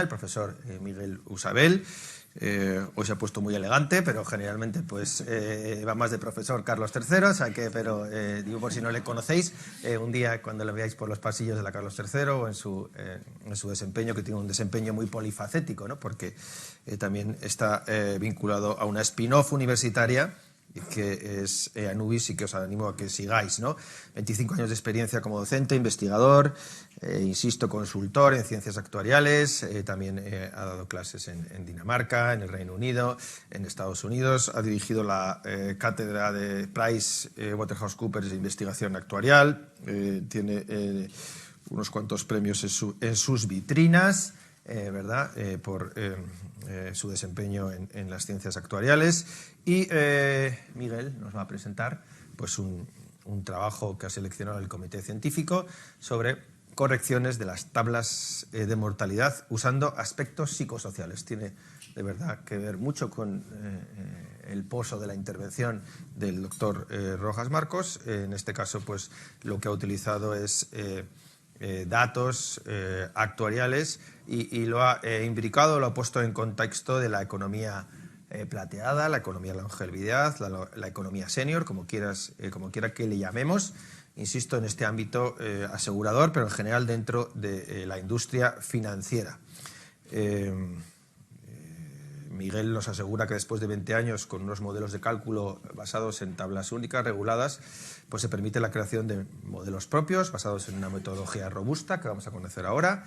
el profesor Miguel Usabel. Hoy se ha puesto muy elegante, pero generalmente pues va más de profesor Carlos III, o sea que, pero digo por si no le conocéis, un día cuando le veáis por los pasillos de la Carlos III o en su desempeño, que tiene un desempeño muy polifacético, ¿no? Porque también está vinculado a una spin-off universitaria que es Anubis y que os animo a que sigáis, ¿no? 25 años de experiencia como docente, investigador, insisto, consultor en ciencias actuariales, también ha dado clases en Dinamarca, en el Reino Unido, en Estados Unidos, ha dirigido la cátedra de PricewaterhouseCoopers de investigación actuarial, tiene unos cuantos premios en sus vitrinas, ¿verdad? Por su desempeño en las ciencias actuariales. Y Miguel nos va a presentar pues, un trabajo que ha seleccionado el Comité Científico sobre correcciones de las tablas de mortalidad usando aspectos psicosociales. Tiene de verdad que ver mucho con el poso de la intervención del doctor Rojas Marcos. En este caso, pues lo que ha utilizado es datos actuariales y lo ha imbricado, lo ha puesto en contexto de la economía plateada, la economía longevidad, la economía senior, como quiera que le llamemos, insisto, en este ámbito asegurador, pero en general dentro de la industria financiera. Miguel nos asegura que después de 20 años con unos modelos de cálculo basados en tablas únicas, reguladas, pues se permite la creación de modelos propios basados en una metodología robusta que vamos a conocer ahora,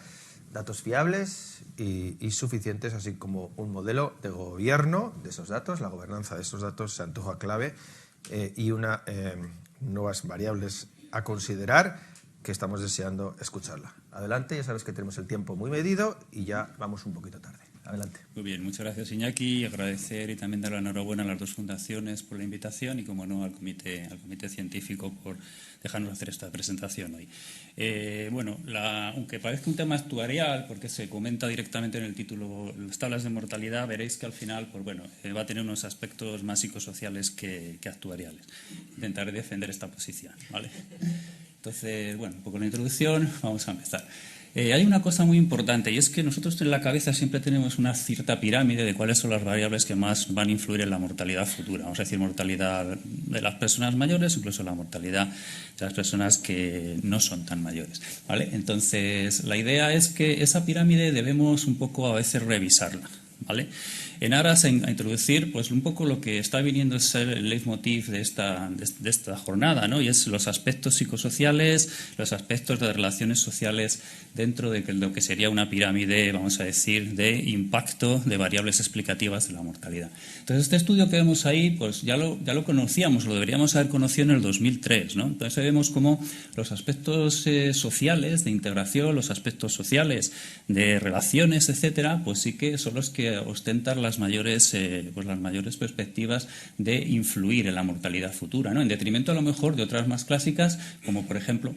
datos fiables y suficientes, así como un modelo de gobierno de esos datos. La gobernanza de esos datos se antoja clave y nuevas variables a considerar que estamos deseando escucharla. Adelante, ya sabes que tenemos el tiempo muy medido y ya vamos un poquito tarde. Adelante. Muy bien, muchas gracias, Iñaki. Agradecer y también dar la enhorabuena a las dos fundaciones por la invitación y, como no, al comité científico por dejarnos hacer esta presentación hoy. Bueno, aunque parezca un tema actuarial, porque se comenta directamente en el título las tablas de mortalidad, veréis que al final pues bueno, va a tener unos aspectos más psicosociales que actuariales. Intentaré defender esta posición, ¿vale? Entonces, bueno, un poco la introducción, vamos a empezar. Hay una cosa muy importante y es que nosotros en la cabeza siempre tenemos una cierta pirámide de cuáles son las variables que más van a influir en la mortalidad futura. Vamos a decir mortalidad de las personas mayores, incluso la mortalidad de las personas que no son tan mayores, ¿vale? Entonces, la idea es que esa pirámide debemos un poco a veces revisarla, ¿vale? En aras a introducir pues un poco lo que está viniendo a ser el leitmotiv de esta jornada, ¿no? Y es los aspectos psicosociales, los aspectos de relaciones sociales dentro de lo que sería una pirámide, vamos a decir, de impacto de variables explicativas de la mortalidad. Entonces, este estudio que vemos ahí, pues ya lo conocíamos, lo deberíamos haber conocido en el 2003, ¿no? Entonces vemos cómo los aspectos sociales de integración, los aspectos sociales de relaciones, etcétera, pues sí que son los que ostentan las mayores perspectivas de influir en la mortalidad futura, ¿no? En detrimento a lo mejor de otras más clásicas, como por ejemplo,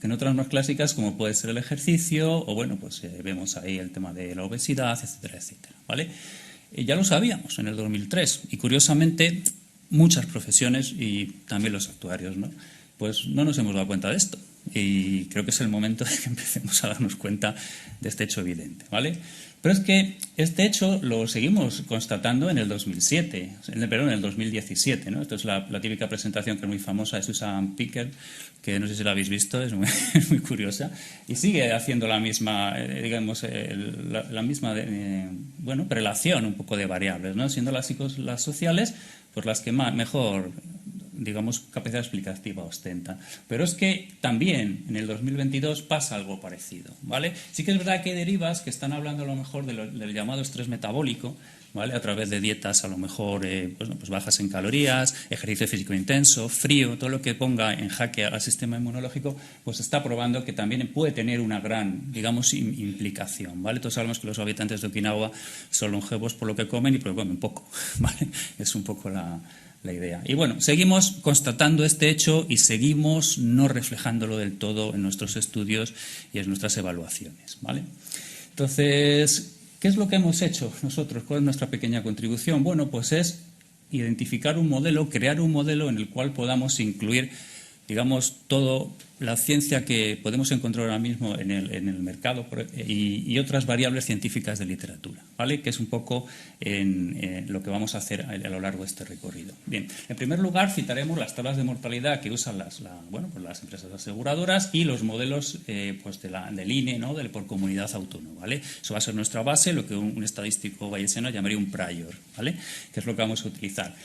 en otras más clásicas como puede ser el ejercicio o bueno, pues vemos ahí el tema de la obesidad, etcétera, etcétera, ¿vale? Ya lo sabíamos en el 2003 y curiosamente muchas profesiones y también los actuarios, ¿no? Pues no nos hemos dado cuenta de esto y creo que es el momento de que empecemos a darnos cuenta de este hecho evidente, ¿vale? Pero es que este hecho lo seguimos constatando en el 2007, en el 2017, ¿no? Esto es la típica presentación que es muy famosa de Susan Picker, que no sé si la habéis visto, es muy curiosa, y sigue haciendo la misma, relación un poco de variables, ¿no? Siendo las sociales pues las que mejor, digamos, capacidad explicativa ostentan. Pero es que también en el 2022 pasa algo parecido, ¿vale? Sí que es verdad que hay derivas que están hablando a lo mejor del llamado estrés metabólico, ¿vale? A través de dietas a lo mejor pues bajas en calorías, ejercicio físico intenso, frío, todo lo que ponga en jaque al sistema inmunológico, pues está probando que también puede tener una gran, digamos, implicación, ¿vale? Todos sabemos que los habitantes de Okinawa son longevos por lo que comen y comen poco, ¿vale? Es un poco la idea. Y bueno, seguimos constatando este hecho y seguimos no reflejándolo del todo en nuestros estudios y en nuestras evaluaciones, ¿vale? Entonces, ¿qué es lo que hemos hecho nosotros? ¿Cuál es nuestra pequeña contribución? Bueno, pues es identificar un modelo, crear un modelo en el cual podamos incluir digamos, toda la ciencia que podemos encontrar ahora mismo en el mercado y otras variables científicas de literatura, ¿vale? Que es un poco lo que vamos a hacer a lo largo de este recorrido. Bien, en primer lugar citaremos las tablas de mortalidad que usan las empresas aseguradoras y los modelos pues del INE, ¿no? Por comunidad autónoma, ¿vale? Eso va a ser nuestra base, lo que un estadístico bayesiano llamaría un prior, ¿vale? Que es lo que vamos a utilizar.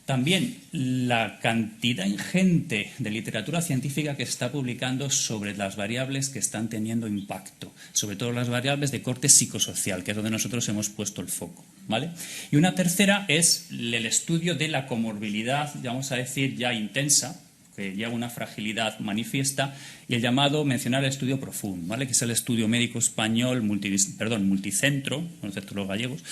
También la cantidad ingente de literatura científica que se está publicando sobre las variables que están teniendo impacto, sobre todo las variables de corte psicosocial, que es donde nosotros hemos puesto el foco, ¿vale? Y una tercera es el estudio de la comorbilidad, vamos a decir, ya intensa, que lleva una fragilidad manifiesta, y el llamado, mencionar el estudio profundo, ¿vale? Que es el estudio médico español multicentro, concepto los gallegos,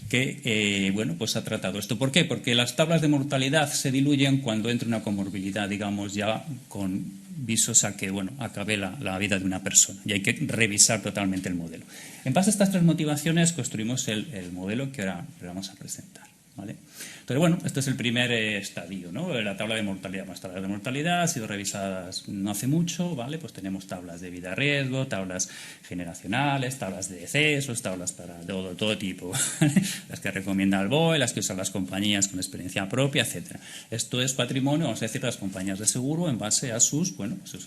que pues ha tratado esto. ¿Por qué? Porque las tablas de mortalidad se diluyen cuando entra una comorbilidad, digamos, ya con visos a que acabe la vida de una persona, y hay que revisar totalmente el modelo. En base a estas tres motivaciones construimos el modelo que ahora vamos a presentar, ¿vale? Entonces, este es el primer estadio, ¿no? La tabla de mortalidad. Las tablas de mortalidad han sido revisadas no hace mucho, ¿vale? Pues tenemos tablas de vida a riesgo, tablas generacionales, tablas de decesos, tablas para todo tipo, ¿vale? Las que recomienda el BOE, las que usan las compañías con experiencia propia, etcétera. Esto es patrimonio, vamos a decir, de las compañías de seguro en base a sus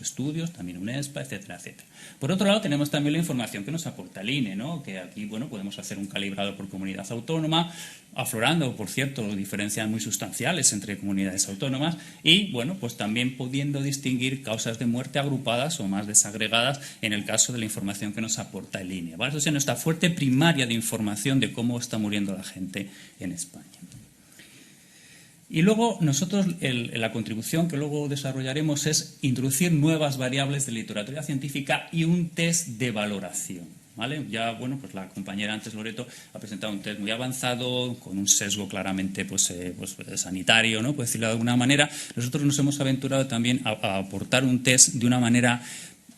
estudios, también UNESPA, etcétera, etcétera. Por otro lado, tenemos también la información que nos aporta el INE, ¿no? Que aquí, podemos hacer un calibrado por comunidad autónoma, aflorando, por cierto, diferencias muy sustanciales entre comunidades autónomas y, pues también pudiendo distinguir causas de muerte agrupadas o más desagregadas en el caso de la información que nos aporta el INE, ¿vale? Eso es nuestra fuente primaria de información de cómo está muriendo la gente en España. Y luego nosotros, la contribución que luego desarrollaremos es introducir nuevas variables de literatura científica y un test de valoración, ¿vale? Ya, pues la compañera antes, Loreto, ha presentado un test muy avanzado, con un sesgo claramente sanitario, ¿no? Por decirlo de alguna manera. Nosotros nos hemos aventurado también a aportar un test de una manera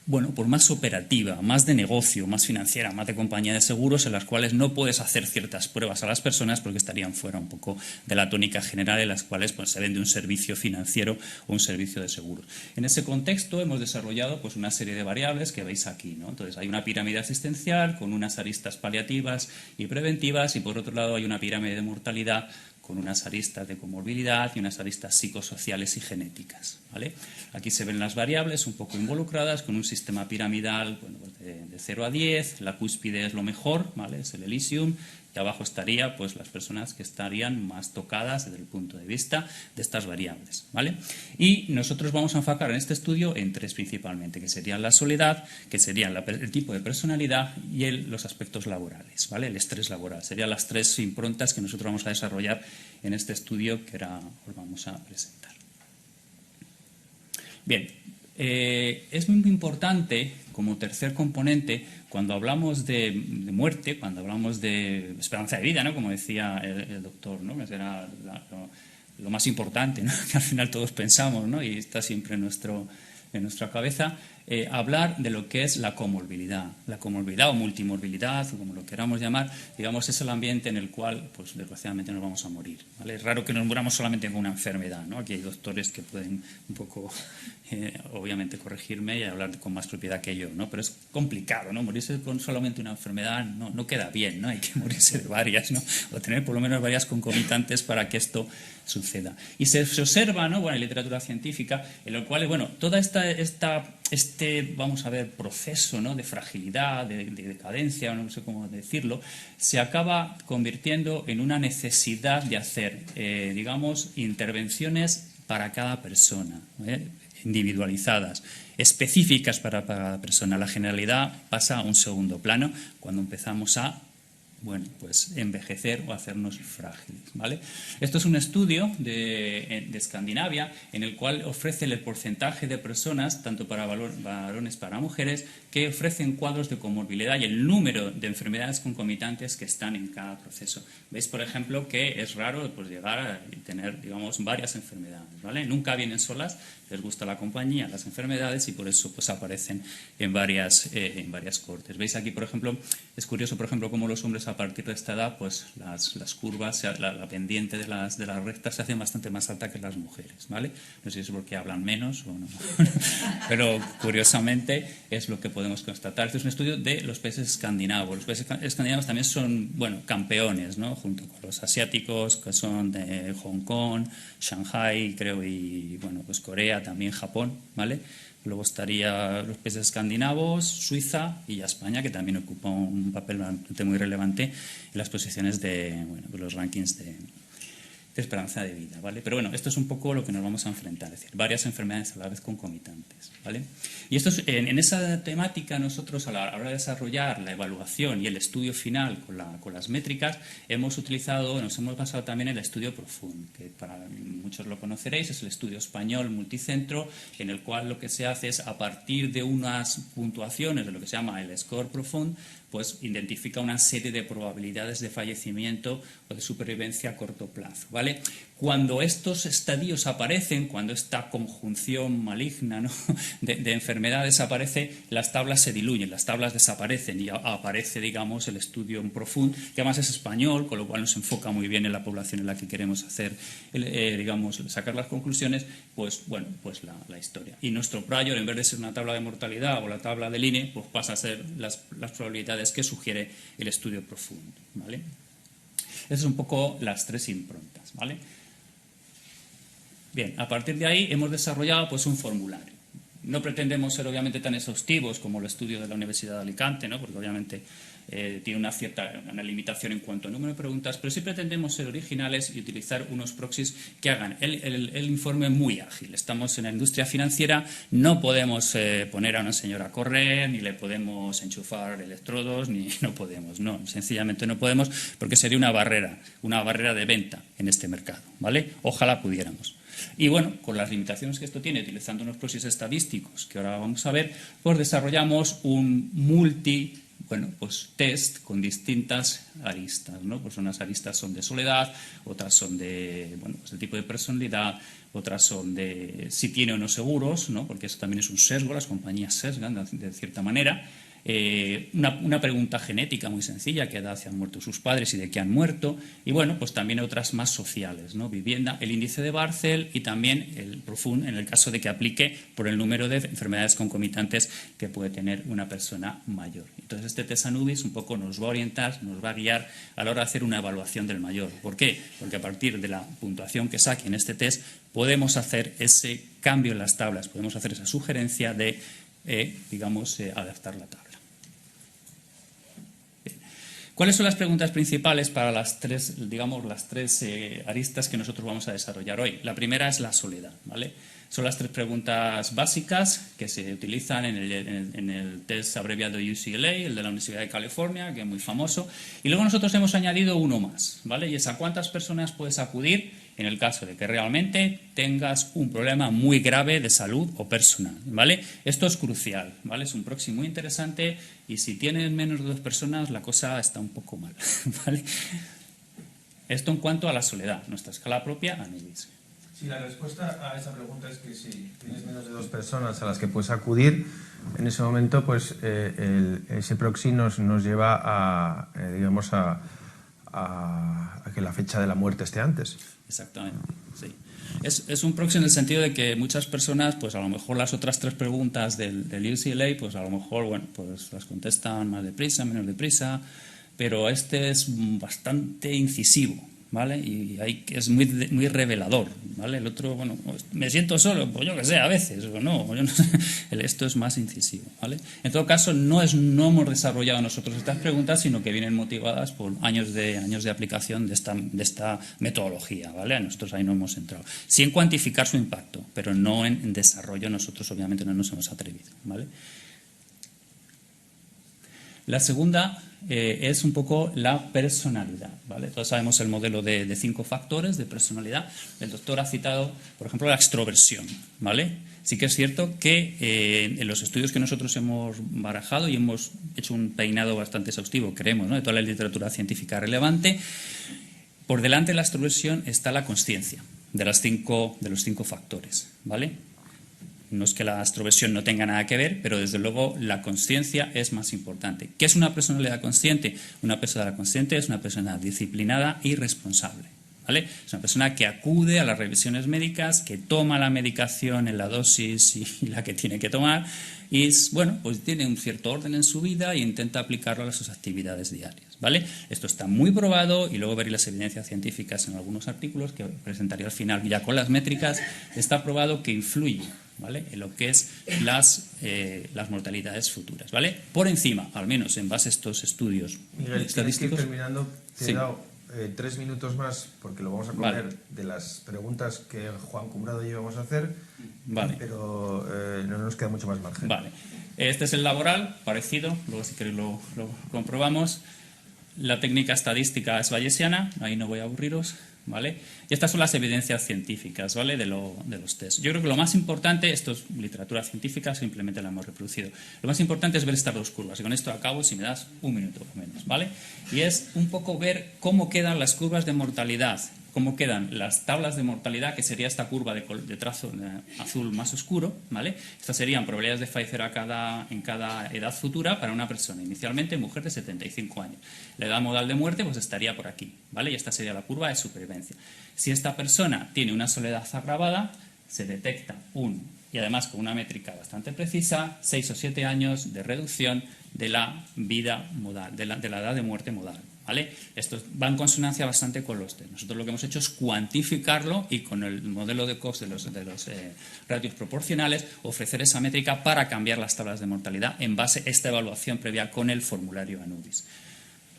pues más operativa, más de negocio, más financiera, más de compañía de seguros, en las cuales no puedes hacer ciertas pruebas a las personas porque estarían fuera un poco de la tónica general, en las cuales se vende un servicio financiero o un servicio de seguros. En ese contexto hemos desarrollado una serie de variables que veis aquí, ¿no? Entonces hay una pirámide asistencial con unas aristas paliativas y preventivas, y por otro lado hay una pirámide de mortalidad con unas aristas de comorbilidad y unas aristas psicosociales y genéticas, ¿vale? Aquí se ven las variables un poco involucradas con un sistema piramidal de 0 a 10, la cúspide es lo mejor, ¿vale? Es el Elysium, y abajo estaría las personas que estarían más tocadas desde el punto de vista de estas variables, ¿vale? Y nosotros vamos a enfocar en este estudio en tres principalmente, que serían la soledad, que serían el tipo de personalidad y los aspectos laborales, ¿vale? El estrés laboral. Serían las tres improntas que nosotros vamos a desarrollar en este estudio que ahora os vamos a presentar. Bien, es muy importante como tercer componente cuando hablamos de muerte, cuando hablamos de esperanza de vida, ¿no? Como decía el doctor, ¿no? Que será lo más importante, ¿no? Que al final todos pensamos, ¿no? Y está siempre en nuestra cabeza, hablar de lo que es la comorbilidad. La comorbilidad o multimorbilidad, o como lo queramos llamar, digamos, es el ambiente en el cual, desgraciadamente, nos vamos a morir, ¿vale? Es raro que nos muramos solamente con una enfermedad, ¿no? Aquí hay doctores que pueden un poco, obviamente, corregirme y hablar con más propiedad que yo, ¿no? Pero es complicado, ¿no? Morirse con solamente una enfermedad no queda bien, ¿no? Hay que morirse de varias, ¿no? O tener por lo menos varias concomitantes para que esto suceda. Y se observa, ¿no? En literatura científica, en lo cual, toda este, vamos a ver, proceso, ¿no? De fragilidad, de decadencia, no sé cómo decirlo, se acaba convirtiendo en una necesidad de hacer, digamos, intervenciones para cada persona, individualizadas, específicas para cada persona. La generalidad pasa a un segundo plano cuando empezamos a envejecer o hacernos frágiles, ¿vale? Esto es un estudio de Escandinavia en el cual ofrece el porcentaje de personas, tanto para varones para mujeres, que ofrecen cuadros de comorbilidad y el número de enfermedades concomitantes que están en cada proceso. Veis, por ejemplo, que es raro llegar a tener, digamos, varias enfermedades, ¿vale? Nunca vienen solas, les gusta la compañía, las enfermedades, y por eso pues aparecen en varias cortes. Veis aquí, por ejemplo, es curioso, por ejemplo, cómo los hombres a partir de esta edad, pues las curvas, la pendiente de las rectas se hace bastante más alta que las mujeres, ¿vale? No sé si es porque hablan menos o no, pero curiosamente es lo que podemos constatar. Este es un estudio de los países escandinavos. Los países escandinavos también son, bueno, campeones, ¿no? Junto con los asiáticos, que son de Hong Kong, Shanghai, creo, y bueno, pues Corea, también Japón, ¿vale? Luego estaría los países escandinavos, Suiza y ya España, que también ocupa un papel muy relevante en las posiciones de, bueno, pues los rankings de esperanza de vida, ¿vale? Pero bueno, esto es un poco lo que nos vamos a enfrentar, es decir, varias enfermedades a la vez concomitantes, ¿vale? Y esto es, en esa temática nosotros a la hora de desarrollar la evaluación y el estudio final con las métricas nos hemos basado también en el estudio profundo, que para muchos lo conoceréis, es el estudio español multicentro, en el cual lo que se hace es, a partir de unas puntuaciones de lo que se llama el score profundo, pues identifica una serie de probabilidades de fallecimiento o de supervivencia a corto plazo, ¿vale? Cuando estos estadios aparecen, cuando esta conjunción maligna, ¿no?, de enfermedades aparece, las tablas se diluyen, las tablas desaparecen y aparece, digamos, el estudio en profundo, que además es español, con lo cual nos enfoca muy bien en la población en la que queremos hacer, digamos, sacar las conclusiones, pues bueno, pues la historia. Y nuestro prior, en vez de ser una tabla de mortalidad o la tabla del INE, pues pasa a ser las probabilidades que sugiere el estudio profundo, ¿vale? Esas son un poco las tres improntas, ¿vale? Bien, a partir de ahí hemos desarrollado pues un formulario. No pretendemos ser obviamente tan exhaustivos como el estudio de la Universidad de Alicante, ¿no?, porque obviamente tiene una limitación en cuanto a número de preguntas, pero sí pretendemos ser originales y utilizar unos proxies que hagan el informe muy ágil. Estamos en la industria financiera, no podemos poner a una señora a correr, ni le podemos enchufar electrodos, sencillamente no podemos, porque sería una barrera de venta en este mercado, ¿vale? Ojalá pudiéramos. Y bueno, con las limitaciones que esto tiene, utilizando unos proxies estadísticos que ahora vamos a ver, pues desarrollamos un test con distintas aristas, ¿no? Pues unas aristas son de soledad, otras son de, pues de tipo de personalidad, otras son de si tiene o no seguros, ¿no?, porque eso también es un sesgo, las compañías sesgan de cierta manera. Una pregunta genética muy sencilla, qué edad se han muerto sus padres y de qué han muerto, y bueno, pues también otras más sociales, ¿no?, vivienda, el índice de Barcel y también el Profund en el caso de que aplique por el número de enfermedades concomitantes que puede tener una persona mayor. Entonces este test Anubis un poco nos va a orientar, nos va a guiar a la hora de hacer una evaluación del mayor. ¿Por qué? Porque a partir de la puntuación que saque en este test podemos hacer ese cambio en las tablas, podemos hacer esa sugerencia de, adaptar la tabla. ¿Cuáles son las preguntas principales para las tres aristas que nosotros vamos a desarrollar hoy? La primera es la soledad, ¿vale? Son las tres preguntas básicas que se utilizan en el test abreviado UCLA, el de la Universidad de California, que es muy famoso. Y luego nosotros hemos añadido uno más, ¿vale? Y es a cuántas personas puedes acudir en el caso de que realmente tengas un problema muy grave de salud o personal, ¿vale? Esto es crucial, ¿vale? Es un proxy muy interesante y si tienes menos de 2 personas la cosa está un poco mal, ¿vale? Esto en cuanto a la soledad, nuestra escala propia Anubis. Sí, la respuesta a esa pregunta es que si tienes menos de 2 personas a las que puedes acudir, en ese momento pues ese proxy nos lleva a que la fecha de la muerte esté antes. Exactamente, sí. Es un proxy en el sentido de que muchas personas, pues a lo mejor las otras 3 preguntas del UCLA, pues a lo mejor, bueno, pues las contestan más deprisa, menos deprisa, pero este es bastante incisivo, ¿vale? Y es muy revelador, ¿vale? El otro, bueno, me siento solo, pues yo que sé, a veces, o no, yo no sé. Esto es más incisivo, ¿vale? En todo caso, no hemos desarrollado nosotros estas preguntas, sino que vienen motivadas por años de aplicación de esta metodología, ¿vale? Nosotros ahí no hemos entrado. Sí en cuantificar su impacto, pero no en desarrollo, nosotros obviamente no nos hemos atrevido, ¿vale? La segunda es un poco la personalidad, ¿vale? Todos sabemos el modelo de 5 factores de personalidad. El doctor ha citado, por ejemplo, la extroversión, ¿vale? Sí que es cierto que en los estudios que nosotros hemos barajado y hemos hecho un peinado bastante exhaustivo, creemos, ¿no?, de toda la literatura científica relevante, por delante de la extroversión está la consciencia de los 5 factores, ¿vale? no es que la astroversión no tenga nada que ver, pero desde luego la consciencia es más importante. ¿Qué es una personalidad consciente? Una persona consciente es una persona disciplinada y responsable. ¿Vale? Es una persona que acude a las revisiones médicas, que toma la medicación en la dosis y la que tiene que tomar y bueno, pues tiene un cierto orden en su vida e intenta aplicarlo a sus actividades diarias. ¿Vale? Esto está muy probado y luego veréis las evidencias científicas en algunos artículos que presentaré al final ya con las métricas. Está probado que influye, ¿vale?, en lo que es las mortalidades futuras, ¿vale? Por encima, al menos en base a estos estudios Miguel, estadísticos. Terminando, te he dado 3 minutos más porque lo vamos a comer de las preguntas que Juan Cumbrado y yo vamos a hacer, pero no nos queda mucho más margen. Vale. Este es el laboral, parecido, luego si queréis lo comprobamos. La técnica estadística es bayesiana, ahí no voy a aburriros, ¿vale? Y estas son las evidencias científicas, ¿vale?, de los test. Yo creo que lo más importante, esto es literatura científica, simplemente la hemos reproducido. Lo más importante es ver estas dos curvas, y con esto acabo si me das un minuto o menos, ¿vale? Y es un poco ver cómo quedan las curvas de mortalidad, cómo quedan las tablas de mortalidad, que sería esta curva de trazo azul más oscuro, ¿vale? Estas serían probabilidades de fallecer en cada edad futura para una persona, inicialmente mujer de 75 años. La edad modal de muerte pues estaría por aquí, ¿vale? Y esta sería la curva de supervivencia. Si esta persona tiene una soledad agravada, se detecta y además con una métrica bastante precisa, 6 o 7 años de reducción de la vida modal, de la edad de muerte modal. ¿Vale? Esto va en consonancia bastante con los test. Nosotros lo que hemos hecho es cuantificarlo y con el modelo de Cox de los ratios proporcionales ofrecer esa métrica para cambiar las tablas de mortalidad en base a esta evaluación previa con el formulario Anubis.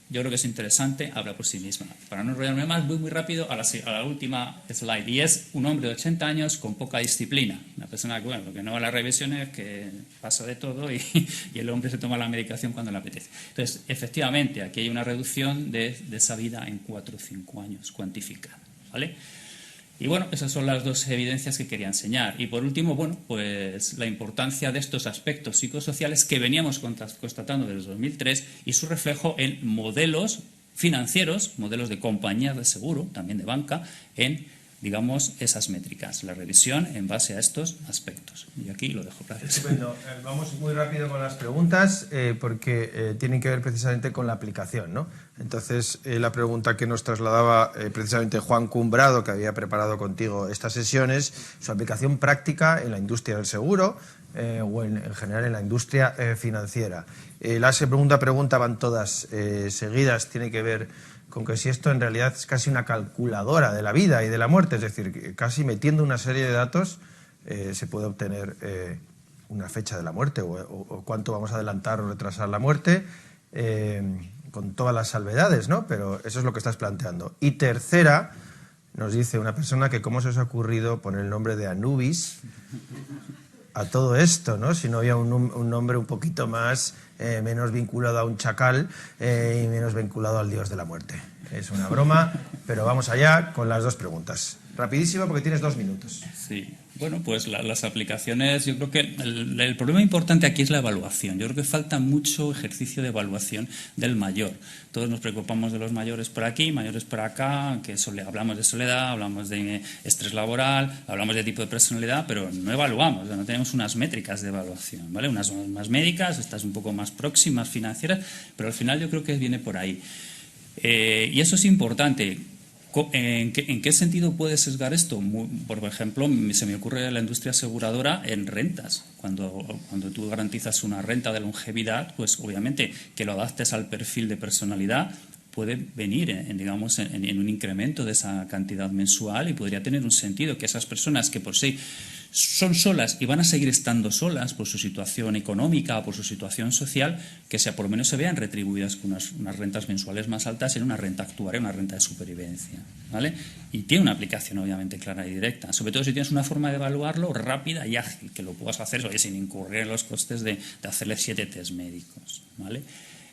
Yo creo que es interesante, habla por sí misma. Para no enrollarme más, voy muy rápido a la última slide. Y es un hombre de 80 años con poca disciplina. Una persona que, bueno, lo que no va a las revisiones, que pasa de todo y el hombre se toma la medicación cuando le apetece. Entonces, efectivamente, aquí hay una reducción de esa vida en 4 o 5 años cuantificada, ¿vale? Y bueno, esas son las dos evidencias que quería enseñar. Y por último, bueno, pues la importancia de estos aspectos psicosociales que veníamos constatando desde 2003 y su reflejo en modelos financieros, modelos de compañías de seguro, también de banca, en, digamos, esas métricas. La revisión en base a estos aspectos. Y aquí lo dejo. Gracias. Estupendo. Vamos muy rápido con las preguntas porque tienen que ver precisamente con la aplicación, ¿no? Entonces, la pregunta que nos trasladaba precisamente Juan Cumbrado, que había preparado contigo estas sesiones, su aplicación práctica en la industria del seguro o en general en la industria financiera. La segunda pregunta van todas seguidas, tiene que ver con que si esto en realidad es casi una calculadora de la vida y de la muerte, es decir, que casi metiendo una serie de datos se puede obtener una fecha de la muerte o cuánto vamos a adelantar o retrasar la muerte, con todas las salvedades, ¿no? Pero eso es lo que estás planteando. Y tercera, nos dice una persona que cómo se os ha ocurrido poner el nombre de Anubis a todo esto, ¿no? Si no había un nombre un poquito más, menos vinculado a un chacal y menos vinculado al dios de la muerte. Es una broma, pero vamos allá con las dos preguntas. Rapidísimo porque tienes 2 minutos. Sí. Bueno, pues las aplicaciones, yo creo que el problema importante aquí es la evaluación. Yo creo que falta mucho ejercicio de evaluación del mayor. Todos nos preocupamos de los mayores por aquí, mayores por acá, que hablamos de soledad, hablamos de estrés laboral, hablamos de tipo de personalidad, pero no evaluamos, no tenemos unas métricas de evaluación, ¿vale? Unas más médicas, estas un poco más próximas, financieras, pero al final yo creo que viene por ahí. Y eso es importante. ¿En qué sentido puede sesgar esto? Por ejemplo, se me ocurre la industria aseguradora en rentas. Cuando tú garantizas una renta de longevidad, pues obviamente que lo adaptes al perfil de personalidad puede venir digamos, en un incremento de esa cantidad mensual y podría tener un sentido que esas personas que por sí son solas y van a seguir estando solas por su situación económica o por su situación social, que por lo menos se vean retribuidas con unas rentas mensuales más altas en una renta actuaria, una renta de supervivencia, ¿vale? Y tiene una aplicación obviamente clara y directa, sobre todo si tienes una forma de evaluarlo rápida y ágil, que lo puedas hacer sin incurrir en los costes de hacerle 7 test médicos, ¿vale?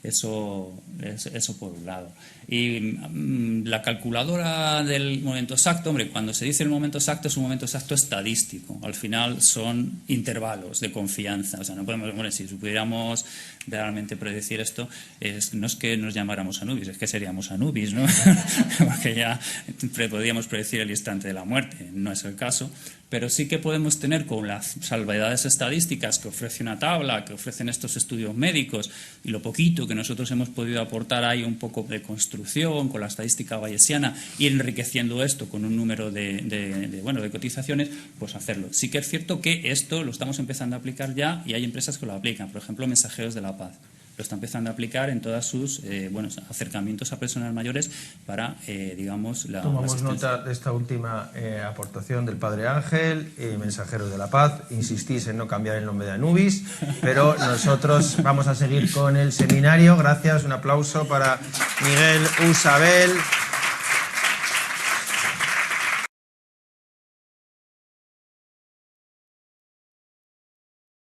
Eso por un lado. Y la calculadora del momento exacto, hombre, cuando se dice el momento exacto es un momento exacto estadístico. Al final son intervalos de confianza. O sea, no podemos, bueno, si pudiéramos realmente predecir esto, no es que nos llamáramos Anubis, es que seríamos Anubis, ¿no? Porque ya podríamos predecir el instante de la muerte. No es el caso. Pero sí que podemos tener con las salvedades estadísticas que ofrece una tabla, que ofrecen estos estudios médicos y lo poquito que nosotros hemos podido aportar ahí un poco de construcción con la estadística bayesiana y enriqueciendo esto con un número de cotizaciones, pues hacerlo. Sí que es cierto que esto lo estamos empezando a aplicar ya y hay empresas que lo aplican. Por ejemplo, Mensajeros de la Paz lo está empezando a aplicar en todas sus acercamientos a personas mayores para, digamos, Tomamos nota de esta última aportación del Padre Ángel, Mensajeros de la Paz. Insistís en no cambiar el nombre de Anubis, pero nosotros vamos a seguir con el seminario. Gracias, un aplauso para Miguel Usabel.